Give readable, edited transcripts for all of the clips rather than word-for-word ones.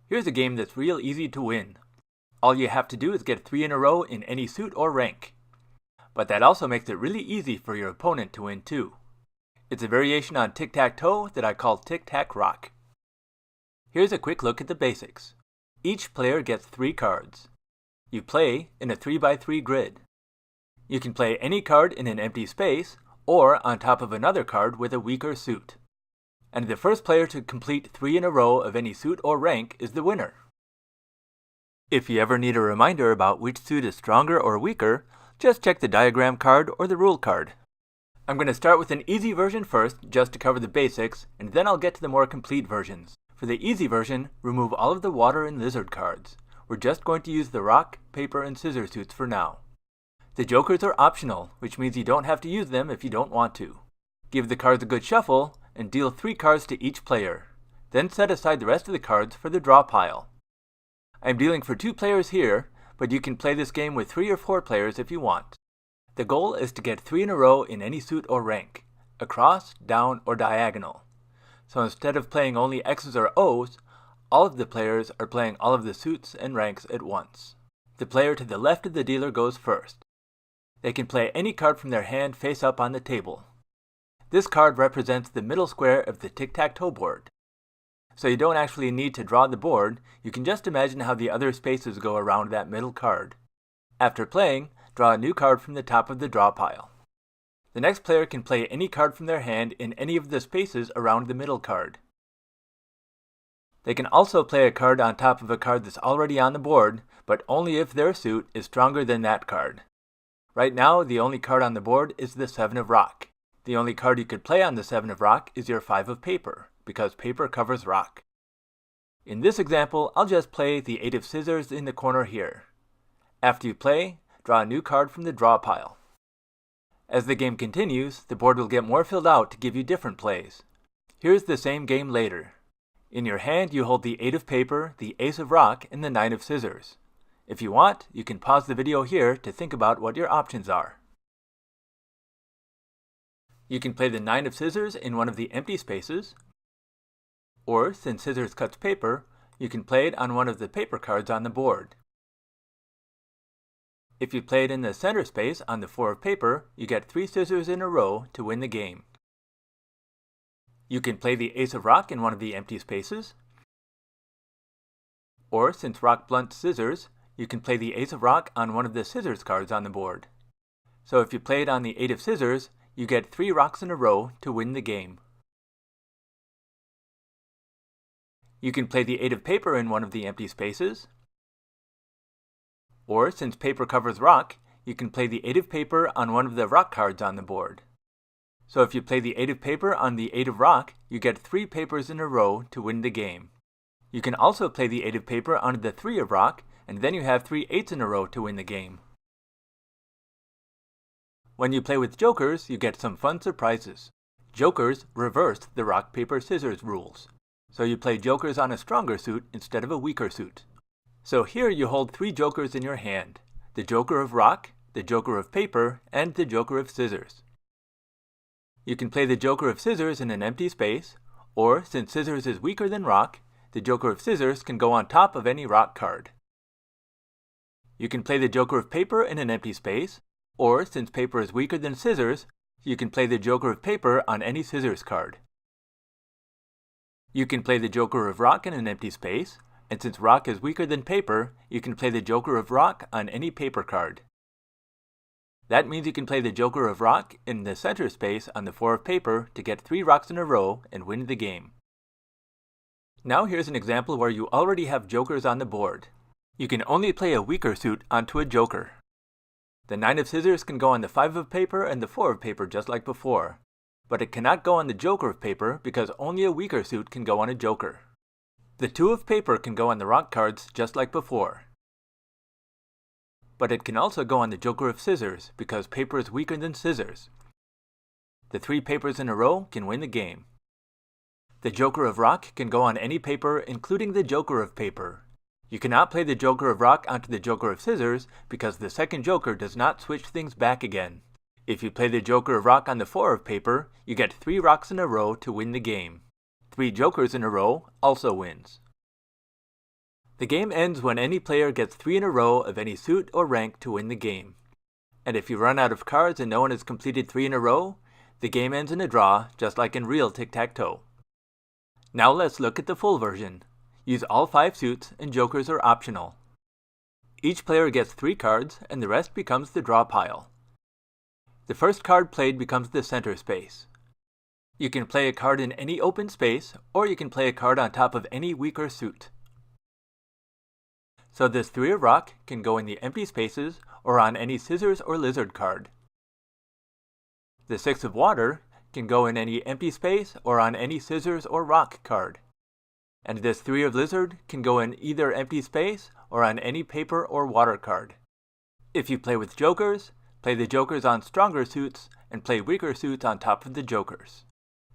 Here's a game that's real easy to win. All you have to do is get 3 in a row in any suit or rank. But that also makes it really easy for your opponent to win too. It's a variation on tic-tac-toe that I call Tic-Tac-Rock. Here's a quick look at the basics. Each player gets 3 cards. You play in a 3x3 grid. You can play any card in an empty space or on top of another card with a weaker suit. And the first player to complete 3 in a row of any suit or rank is the winner. If you ever need a reminder about which suit is stronger or weaker, just check the diagram card or the rule card. I'm going to start with an easy version first, just to cover the basics, and then I'll get to the more complete versions. For the easy version, remove all of the water and lizard cards. We're just going to use the rock, paper, and scissors suits for now. The jokers are optional, which means you don't have to use them if you don't want to. Give the cards a good shuffle, and deal 3 cards to each player. Then set aside the rest of the cards for the draw pile. I'm dealing for 2 players here, but you can play this game with 3 or 4 players if you want. The goal is to get 3 in a row in any suit or rank, across, down, or diagonal. So instead of playing only X's or O's, all of the players are playing all of the suits and ranks at once. The player to the left of the dealer goes first. They can play any card from their hand face up on the table. This card represents the middle square of the tic-tac-toe board. So you don't actually need to draw the board, you can just imagine how the other spaces go around that middle card. After playing, draw a new card from the top of the draw pile. The next player can play any card from their hand in any of the spaces around the middle card. They can also play a card on top of a card that's already on the board, but only if their suit is stronger than that card. Right now, the only card on the board is the 7 of rock. The only card you could play on the 7 of rock is your 5 of paper, because paper covers rock. In this example, I'll just play the 8 of scissors in the corner here. After you play, draw a new card from the draw pile. As the game continues, the board will get more filled out to give you different plays. Here's the same game later. In your hand, you hold the 8 of paper, the ace of rock, and the 9 of scissors. If you want, you can pause the video here to think about what your options are. You can play the 9 of scissors in one of the empty spaces, or since scissors cuts paper, you can play it on one of the paper cards on the board. If you play it in the center space on the 4 of paper, you get 3 scissors in a row to win the game. You can play the ace of rock in one of the empty spaces, or since rock blunts scissors, you can play the ace of rock on one of the scissors cards on the board. So if you play it on the 8 of scissors, you get 3 rocks in a row to win the game. You can play the 8 of paper in one of the empty spaces, or since paper covers rock, you can play the 8 of paper on one of the rock cards on the board. So if you play the 8 of paper on the 8 of rock, you get 3 papers in a row to win the game. You can also play the 8 of paper on the 3 of rock, and then you have 3 8s in a row to win the game. When you play with jokers, you get some fun surprises. Jokers reverse the rock, paper, scissors rules. So you play jokers on a stronger suit instead of a weaker suit. So here you hold 3 jokers in your hand. The joker of rock, the joker of paper, and the joker of scissors. You can play the joker of scissors in an empty space, or since scissors is weaker than rock, the joker of scissors can go on top of any rock card. You can play the joker of paper in an empty space, or since paper is weaker than scissors, you can play the joker of paper on any scissors card. You can play the joker of rock in an empty space, and since rock is weaker than paper, you can play the joker of rock on any paper card. That means you can play the joker of rock in the center space on the 4 of paper to get 3 rocks in a row and win the game. Now here's an example where you already have jokers on the board. You can only play a weaker suit onto a joker. The 9 of scissors can go on the 5 of paper and the 4 of paper just like before, but it cannot go on the joker of paper because only a weaker suit can go on a joker. The 2 of paper can go on the rock cards just like before, but it can also go on the joker of scissors because paper is weaker than scissors. The 3 papers in a row can win the game. The joker of rock can go on any paper including the joker of paper. You cannot play the joker of rock onto the joker of scissors because the second joker does not switch things back again. If you play the joker of rock on the 4 of paper, you get 3 rocks in a row to win the game. 3 jokers in a row also wins. The game ends when any player gets 3 in a row of any suit or rank to win the game. And if you run out of cards and no one has completed 3 in a row, the game ends in a draw, just like in real tic-tac-toe. Now let's look at the full version. Use all 5 suits, and jokers are optional. Each player gets 3 cards, and the rest becomes the draw pile. The first card played becomes the center space. You can play a card in any open space, or you can play a card on top of any weaker suit. So this 3 of rock can go in the empty spaces or on any scissors or lizard card. The 6 of water can go in any empty space or on any scissors or rock card. And this 3 of lizard can go in either empty space or on any paper or water card. If you play with jokers, play the jokers on stronger suits and play weaker suits on top of the jokers.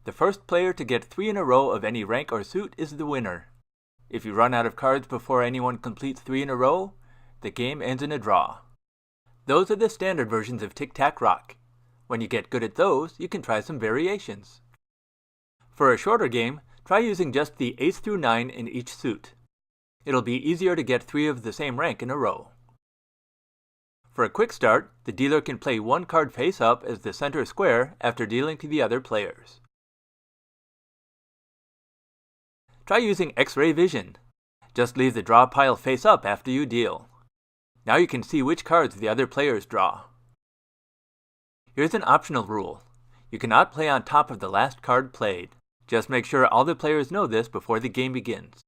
The first player to get 3 in a row of any rank or suit is the winner. If you run out of cards before anyone completes 3 in a row, the game ends in a draw. Those are the standard versions of Tic-Tac-Rock. When you get good at those, you can try some variations. For a shorter game, try using just the ace through 9 in each suit. It'll be easier to get 3 of the same rank in a row. For a quick start, the dealer can play 1 card face up as the center square after dealing to the other players. Try using X-ray vision. Just leave the draw pile face up after you deal. Now you can see which cards the other players draw. Here's an optional rule. You cannot play on top of the last card played. Just make sure all the players know this before the game begins.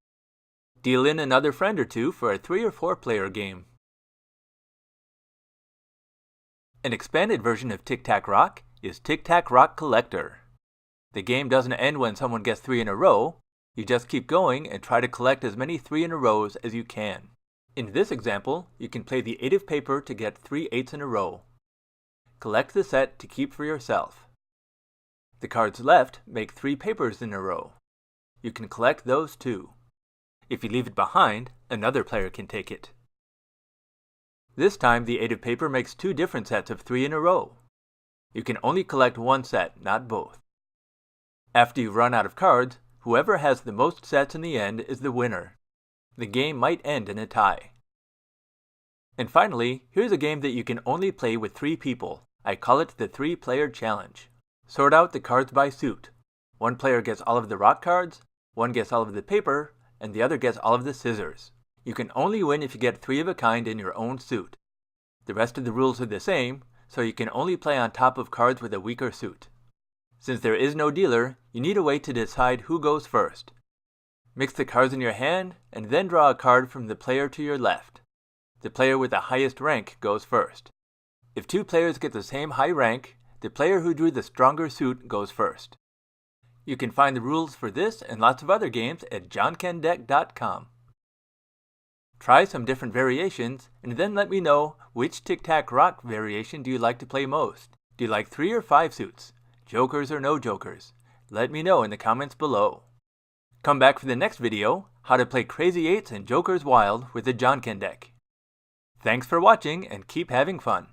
Deal in another friend or two for a 3 or 4 player game. An expanded version of Tic-Tac-Rock is Tic-Tac-Rock Collector. The game doesn't end when someone gets 3 in a row. You just keep going and try to collect as many 3 in a rows as you can. In this example, you can play the 8 of paper to get 3 8s in a row. Collect the set to keep for yourself. The cards left make 3 papers in a row. You can collect those too. If you leave it behind, another player can take it. This time the 8 of paper makes 2 different sets of 3 in a row. You can only collect 1 set, not both. After you run out of cards, whoever has the most sets in the end is the winner. The game might end in a tie. And finally, here's a game that you can only play with 3 people. I call it the 3-player challenge. Sort out the cards by suit. 1 player gets all of the rock cards, 1 gets all of the paper, and the other gets all of the scissors. You can only win if you get 3 of a kind in your own suit. The rest of the rules are the same, so you can only play on top of cards with a weaker suit. Since there is no dealer, you need a way to decide who goes first. Mix the cards in your hand, and then draw a card from the player to your left. The player with the highest rank goes first. If 2 players get the same high rank, the player who drew the stronger suit goes first. You can find the rules for this and lots of other games at jankendeck.com. Try some different variations, and then let me know which Tic-Tac-Rock variation do you like to play most. Do you like 3 or 5 suits? Jokers or no jokers? Let me know in the comments below. Come back for the next video, how to play Crazy 8s and Jokers Wild with the Janken Deck. Thanks for watching and keep having fun.